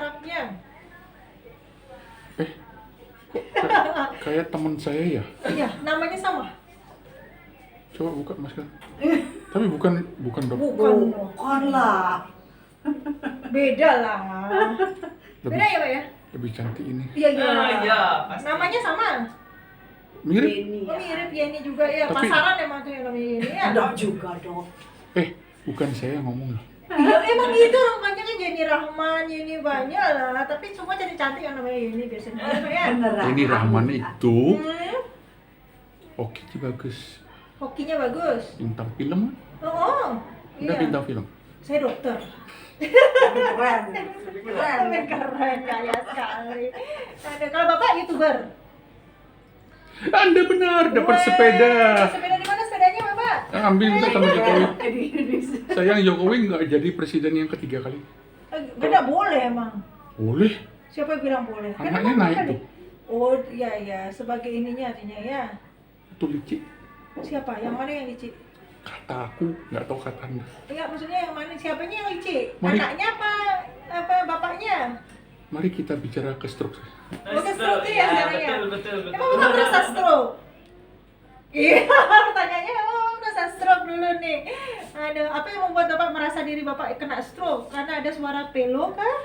sarafnya. Kayak teman saya ya. Iya, namanya sama. Coba buka masker. Tapi bukan dokter. Bukan lah. Beda lah. Beda ya, Pak ya? Lebih cantik ini. Iya, iya. Iya, pasti. Namanya sama. Mirip. Ini Oh, mirip Yeni juga ya. Tapi- Pasaran emang tuh yang namanya Yeni ya. Enggak juga dong. Bukan saya yang ngomong. Iya, emang gitu namanya kan Yeni Rahman, Yeni banyak lah. Tapi semua jadi cantik yang namanya Yeni biasanya. Iya, Pak ya? Beneran. Ini Rahman itu. Oke, bagus. Hokinya bagus. Bintang film. Oh, Udah iya. bintang film. Saya dokter. Keren. Keren, keren, kaya sekali. Ada kalau Bapak YouTuber. Anda benar, dapat Weh, sepeda. Sepeda di mana sepedanya, Bapak? Ambil minta sama Jokowi. Di Indonesia. Sayang Jokowi nggak jadi presiden yang ketiga kali. Enggak boleh emang. Boleh. Siapa yang bilang boleh? Kan Anaknya emang naik kali. tuh. Oh, iya iya, sebagai ininya artinya ya. Itu licik. Siapa? Yang mana yang licik? Kata aku, nggak tahu kata Anda. Enggak, maksudnya yang mana? Siapanya yang licik? Mari. Anaknya apa bapaknya? Mari kita bicara ke stroke. Bukan stroke ya sekarang ya? Betul. Emang Bapak merasa stroke? Iya, pertanyaannya emang merasa stroke dulu nih. Ada apa yang membuat Bapak merasa diri Bapak kena stroke? Karena ada suara pelo kah?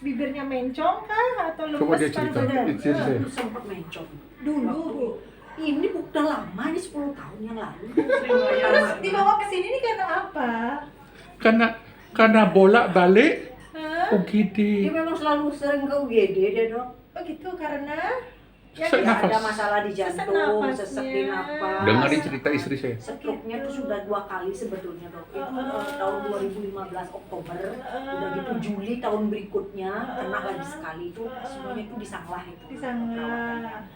Bibirnya mencong kah? Atau lemes Coba dia cerita. pada Cerita saya. Dulu sempat mencong. Dulu, Bu. Ini udah lama, ini 10 tahun yang lalu. Terus dibawa ke sini nih karena apa? Karena bolak-balik Hah? UGD. Dia memang selalu sering ke UGD dia dong. Oh gitu, karena Sesak yang nafas. Ada masalah di Sesak jantung, nafasnya. sesak di napas. Dengarin cerita istri saya. Stroke-nya tuh sudah 2 kali sebetulnya dok. Itu tahun 2015 Oktober, udah gitu Juli tahun berikutnya kena lagi sekali itu semuanya itu disanglah itu. di sana.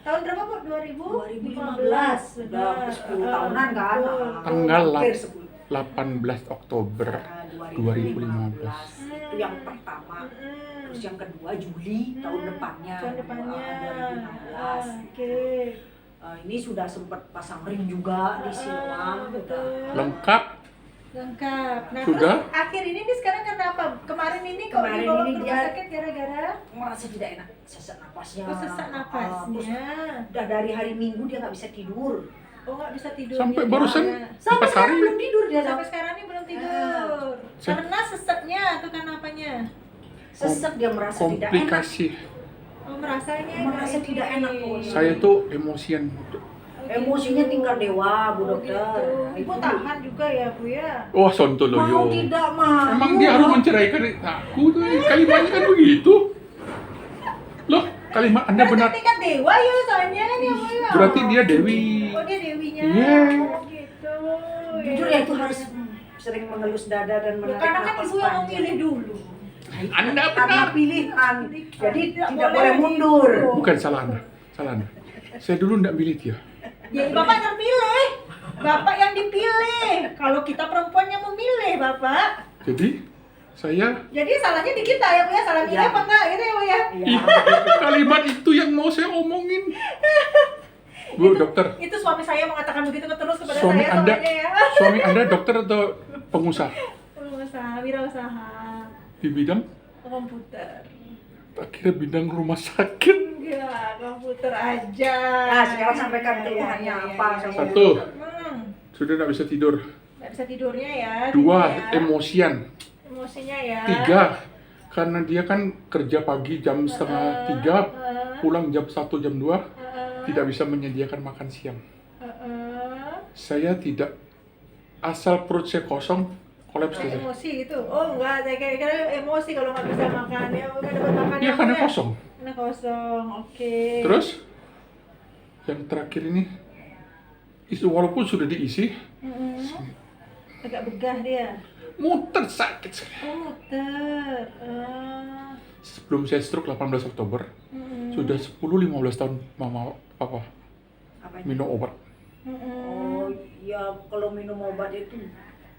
Tahun berapa, Bu? 2015 udah 10 tahunan kan. Tanggal Hampir 10. 18 Oktober 2015. Itu yang pertama. Terus yang kedua Juli tahun depannya. Tahun depannya. 2015. Oke. Ini sudah sempat pasang ring juga di Siloam. Betul. Lengkap. Lengkap. Nah, Sudah? terus akhir ini nih sekarang kenapa? Kemarin ini kok Kemarin dibawa ini ke rumah dia- sakit gara-gara Merasa tidak enak, sesak napasnya. oh, sesak Terus napasnya. udah dari hari Minggu dia nggak bisa tidur. Oh, nggak bisa tidur. Sampai ya, barusan ya. Sampai 4 sekarang hari. belum tidur dia. Sampai Dok. sekarang ini belum tidur. Karena sesaknya atau karena apanya? Sesek dia merasa tidak enak. Komplikasi. Oh, merasanya Merasa tidak enak, Bu. Saya tuh emosian. Emosinya tingkat dewa, Bu Oh, Dokter. gitu. Nah, Ibu itu. tahan juga ya, Bu ya. Wah, sontoloyo. Mau tidak mau. Emang dia harus menceraikan aku tuh. Kalimatnya kan begitu. Loh, kalimat Anda benar. Berarti kan dewa ya soalnya kan ya, Bu ya. Berarti dia Dewi. Oh, dia dewinya. Iya. Oh, gitu. Jujur ya itu harus sering mengelus dada dan Ya, menarik karena kan napas ibu yang panjang. memilih dulu. Anda Karena benar. pilihan. Jadi Tidak tidak boleh boleh mundur. gitu. Bukan salah Anda. Salah Anda. Saya dulu enggak milih dia. Ya, Bapak yang pilih. Bapak yang dipilih. Kalau kita perempuan yang memilih, Bapak. Jadi saya Jadi salahnya di kita ya, Bu ya. Salah milih Iya. apa enggak gitu ya, Bu ya. Iya. kalimat itu yang mau saya omongin. Bu, dokter. Itu suami saya mengatakan begitu terus kepada Suami saya Anda, soalnya ya. suami Anda dokter atau pengusaha Pengusaha, wirausaha, di bidang? komputer. Tak kira bidang rumah sakit. Enggak, komputer aja. Nah, sekarang sampaikan Ya, keluhannya ya, apa ya, sama ya. Satu, Sudah nggak bisa tidur. nggak bisa tidurnya ya. Dua, dia ya. emosian. Emosinya ya. Tiga, karena dia kan kerja pagi jam setengah 3, pulang jam 1, jam 2, tidak bisa menyediakan makan siang. Saya tidak, asal perut saya kosong, kolaps Kayak saya. emosi itu. Oh enggak, saya kira emosi kalau nggak bisa makan ya, udah dapat makan. Iya, karena kosong. Karena kosong, oke. Terus, yang terakhir ini, walaupun sudah diisi, Agak begah dia. muter sakit sekali. Oh, muter. Sebelum saya stroke 18 Oktober, sudah 10-15 tahun mama papa Apa minum obat. Oh, ya kalau minum obat itu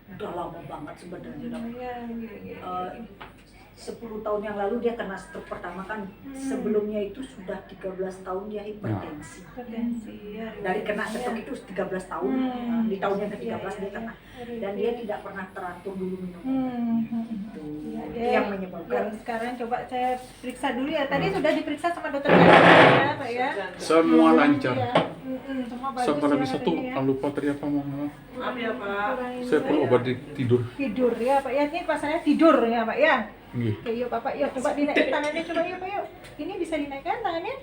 udah lama banget sebenarnya. Dok. Iya, iya, iya. 10 tahun yang lalu dia kena stroke pertama kan. Sebelumnya itu sudah 13 tahun dia hipertensi. Ya. Dari kena stroke itu 13 tahun. Di tahun yang ke-13 dia kena. Dan dia tidak pernah teratur dulu minum. Itu yang menyebabkan. Sekarang coba saya periksa dulu ya. Tadi sudah diperiksa sama dokter ya, Pak ya. Semua lancar. Ya. Semua bagus Sama ya lagi satu, katanya ya. jangan lupa tadi apa mau? Maaf ya Pak. Saya perlu obat tidur. Tidur ya Pak ya. Ini pasalnya tidur ya Pak ya. Nggih. Oke, yuk Bapak, yuk coba dinaikkan tangannya, coba yuk Pak, yuk. Ini bisa dinaikkan tangannya?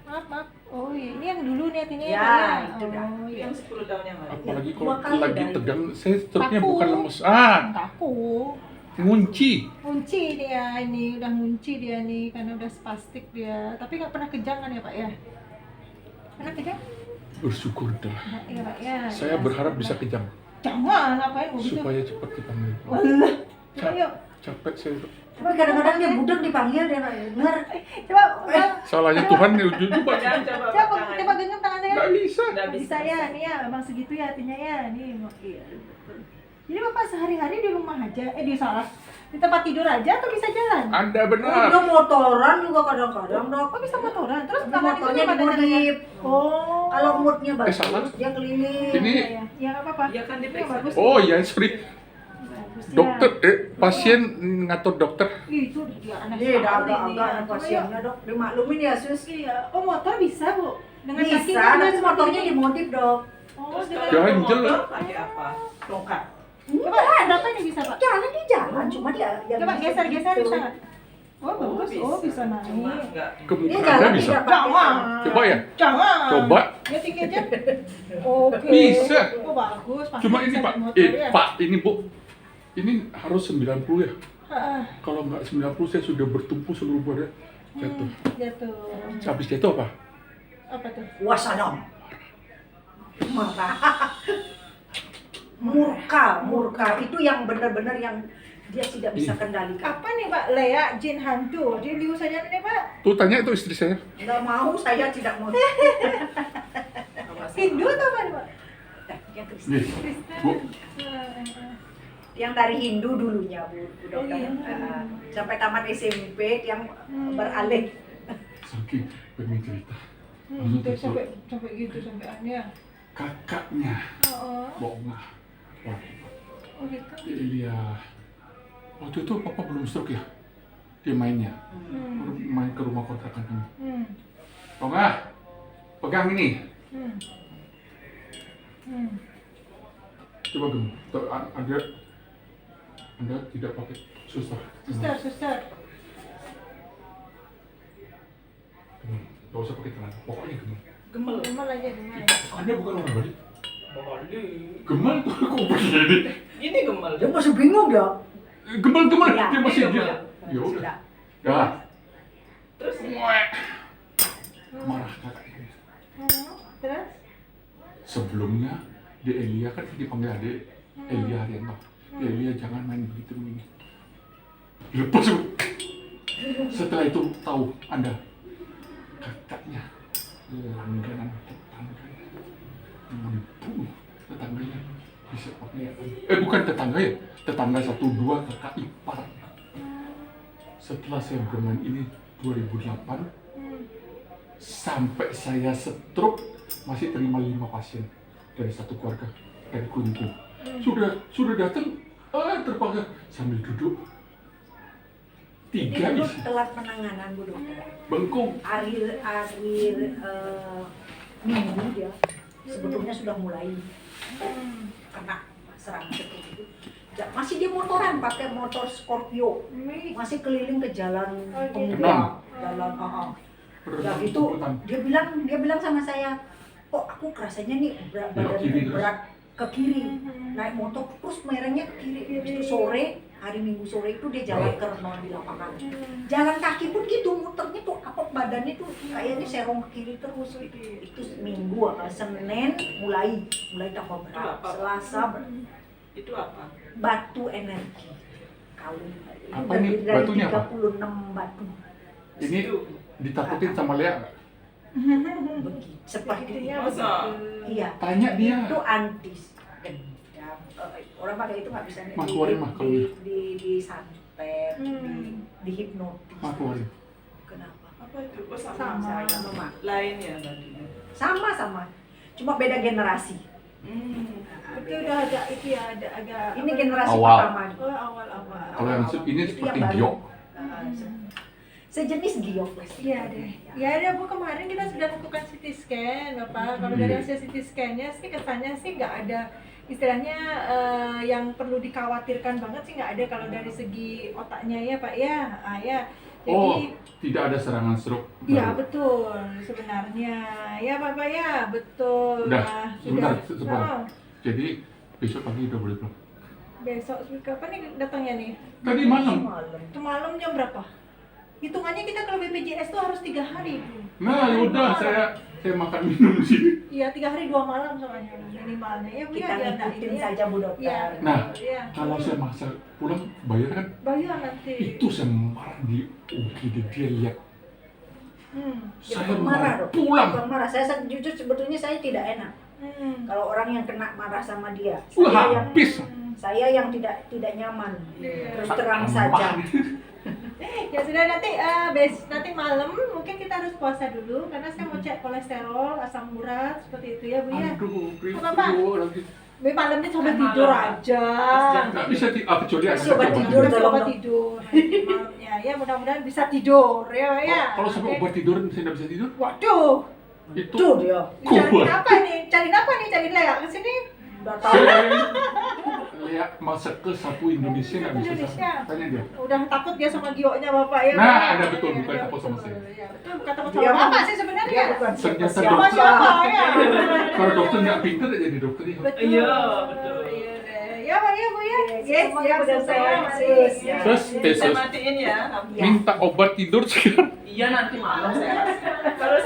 Maaf. Oh iya, ini yang dulu nih ini Ya, Pak ya. itu dah. Oh iya. Yang 10 tahun yang lalu. Apalagi Dua kalau kali lagi dah. tegang, saya stroke-nya Kaku. bukan lemes. Kaku. Ngunci. Kunci dia ini, udah ngunci dia nih karena udah spastik dia. Tapi nggak pernah kejang kan ya Pak ya? Pernah kejang? Bersyukur dah. Nah, iya Pak ya. Saya berharap bisa kejang Jangan, ngapain begitu? supaya cepat dipanggil. Walah. Coba yuk. Capek saya. Tapi kadang-kadang dia budak dipanggil dia nggak dengar. Coba, Salahnya Tuhan nih, coba. Jangan coba coba, tangan. coba genggam tangannya. Nggak bisa. Nggak Bisa ya, nih ya, emang segitu ya artinya ya, nih. Iya. Jadi Bapak sehari-hari di rumah aja, di salah, di tempat tidur aja atau bisa jalan? Anda Oh, benar. dia motoran juga kadang-kadang dok. Oh bisa motoran, terus Tapi tangan itu motornya pada dimodif. Oh. Kalau moodnya bagus, salah. dia keliling. Ini- ya, ya nggak apa-apa. Iya kan diperiksa. Bagus. Oh iya, sorry. Bagus, ya. Dokter, pasien ngatur dokter. Itu dia aneh Dia udah sekali nih, agak-agak ya. anak pasiennya dok. Dimaklumin ya sus. Iya. Oh motor bisa bu? Dengan kaki Bisa, kan tapi seperti motornya ini? dimodif dok. Oh, Terus dengan... kalau Ganjel. motor pakai apa? Tongkat. Coba berapa nih bisa pak? Jalan dia jalan, cuma dia yang Coba geser-geser itu. bisa nggak? Oh bagus, oh bisa Cuma naik. nggak. Ke Dia muka jalan Anda bisa. tidak pakai Jangan. Coba ya? Jangan. Coba. Ya tinggi aja. Oke. Bisa. Oh bagus. pasti Cuma bisa ini Pak, naik motor, ya. Pak, ini Bu. Ini harus 90 ya. Ah, Kalau nggak 90 saya sudah bertumpu seluruh badan jatuh. Jatuh. Habis jatuh apa? Apa tuh? Wassalam. Marah. Murka itu yang benar-benar yang dia tidak bisa kendalikan. Apa nih Pak? Lea jin hantu. Di liu saja nih Pak. Tuh tanya itu istri saya. Nggak mau, saya tidak mau. Hindu atau apa nih Pak? Yang Kristen. Nih, Bu. Yang dari Hindu dulunya Bu dokter. Oh, iya. Sampai tamat SMP yang beralih. Saking pengen cerita. Terus sampai gitu sampai aneh. Kakaknya Oh, Bongah. Wah, oh gitu. Iya. Waktu itu Papa belum stroke ya? Dia mainnya. Main ke rumah kontrakan kami. Bongah, pegang ini. Coba gem. Tuh, Anda tidak pakai suster. Suster. Gak usah pakai celana. Pokoknya gemel. Gemal aja, gemal. Anda bukan orang Bali. Bali. Gemel tuh kok begini? Ini gemal. Dia masih bingung ya. Gemel Ya, dia masih iya, dia. Gemel. Ya udah. Sudah. Dah. Terus Marah kakaknya. Terus? Sebelumnya di Elia kan dipanggil adik Elia Haryanto. Elia jangan main begitu begini. Lepas Bu. Setelah itu tahu Anda kakaknya langganan tetangganya membunuh tetangganya bisa pakai bukan tetangga ya, tetangga 1 2 kakak ipar. Setelah saya bermain ini 2008 sampai saya stroke masih terima 5 pasien dari satu keluarga dari Kunku. Sudah datang terpaksa sambil duduk 3 Ini dulu isi telat penanganan Bu dokter. bengkung. Akhir minggu dia sebetulnya sudah mulai kena serangan seperti itu. Masih dia motoran, pakai motor Scorpio, masih keliling ke jalan pemuda, jalan Ya itu dia bilang sama saya, kok aku kerasanya nih badanku berat ke kiri, naik motor terus merahnya ke kiri. Itu sore, hari Minggu sore itu dia jalan ke Renon di lapangan. Jalan kaki pun gitu, muternya tuh apa badannya tuh kayaknya serong ke kiri terus. Itu Minggu, Senin mulai tambah berat, Selasa itu apa? batu energi kawin. Apa ini? Dari Batunya apa? 36 batu. Ini ditakutin sama Lea nggak? Begitu. Seperti itu. Masa? Iya. Tanya dia. Itu antis dendam. Orang pakai itu nggak bisa Mah, keluarin mah, kalau di santet dicopet, dihipnotis. Aku hari. Kenapa? Apa itu? Oh, Sama. Saya mama. Lain ya tadi. Sama, cuma beda generasi. Itu udah agak itu ya, ada agak Ini generasi Awal. pertama. oh, awal-awal. Kalau yang ini Itu seperti yang baru. giok. Sejenis giok. Iya deh. Ya ada Bu, kemarin kita sudah lakukan CT scan, Bapak. Kalau dari hasil CT scan-nya sih kesannya sih nggak ada istilahnya yang perlu dikhawatirkan banget sih, nggak ada kalau dari segi otaknya ya Pak ya. Ya. Jadi Oh, tidak ada serangan stroke. iya baru. betul sebenarnya. Ya Bapak ya, betul. Udah, Nah, sebentar, sudah. sebentar. Oh, Jadi besok pagi udah boleh pulang. besok kapan nih datangnya nih? Tadi malam. Itu malam jam berapa? Hitungannya kita kalau BPJS tuh harus 3 hari Bu. Nah, Hari udah malam. saya makan minum sih. Iya, 3 hari 2 malam soalnya minimalnya. Ya, Bu, Kita ya, biar nggak ngikutin ini ya. saja Bu Dokter. Iya. Nah, Iya. kalau saya maksa pulang bayar kan? Bayar nanti. Itu saya marah di UGD, dia lihat saya Bukan marah dok. pulang. Bukan marah. Saya jujur sebetulnya saya tidak enak Hmm. kalau orang yang kena marah sama dia. Wah, Saya yang habis. saya yang tidak nyaman. Iya. Terus terang saja. Ya sudah, nanti nanti malam mungkin kita harus puasa dulu karena saya mau cek kolesterol, asam urat seperti itu ya Bu ya. Aduh, Apa-apa? nanti Bu, malamnya coba tidur aja. nggak bisa kecuali ada Coba obat tidur, Coba tolong, dok. tidur nanti malamnya. Ya mudah-mudahan bisa tidur ya. Kalau sampai Oke. obat tidur saya nggak bisa tidur, Waduh. itu Tuh dia. Cari kuat. apa nih? Cari apa nih? Cari Lea ke sini. Udah tahu. Saya lihat masak ke sapu Indonesia nggak bisa Indonesia. tanya dia. Udah takut dia sama gionya Bapak ya. Nah, Pak? ada betul, Iya, bukan iya, takut sama betul. saya. Iya, betul, bukan takut Dia sama Bapak sih Dia sebenarnya. bukan Ternyata siapa-siapa. Sama siapa ya? Kalau dokter nggak pintar ya jadi dokter ya. Betul. Iya, betul. Iya deh. Ya Pak ya Bu ya. Yes, Semua ya udah selesai. saya Mari. sis. Ya. Terus Saya besok matiin ya. Ya. minta obat tidur sekarang. Iya nanti malam saya kasih. Kalau